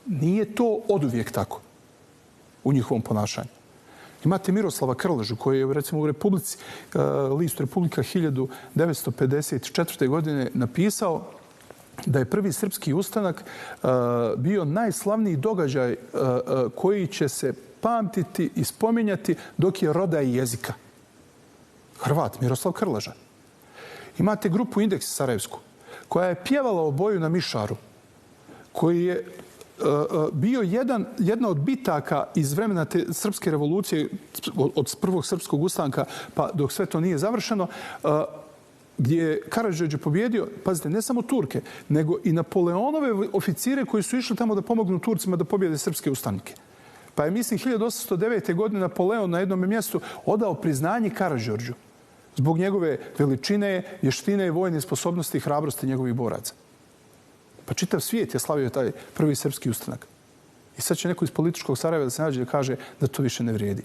nije to oduvijek tako u njihovom ponašanju. Imate Miroslava Krležu koji je recimo u Republici, listu Republika 1954. godine napisao da je prvi srpski ustanak bio najslavniji događaj koji će se pamtiti i spominjati dok je roda i jezika. Hrvat Miroslav Krleža. Imate grupu Indeks Sarajevsku koja je pjevala o boju na Mišaru, koji je bio jedna od bitaka iz vremena te srpske revolucije od prvog srpskog ustanka pa dok sve to nije završeno, gdje je Karađorđe pobjedio, pazite, ne samo Turke, nego i Napoleonove oficire koji su išli tamo da pomognu Turcima da pobjede srpske ustanike. Pa je, mislim, 1809. godine Napoleon na jednom mjestu odao priznanje Karađorđu zbog njegove veličine, vještine, vojne sposobnosti i hrabrosti njegovih boraca. Pa čitav svijet je slavio taj prvi srpski ustanak. I sad će neko iz političkog Sarajeva da se nađe da kaže da to više ne vrijedi.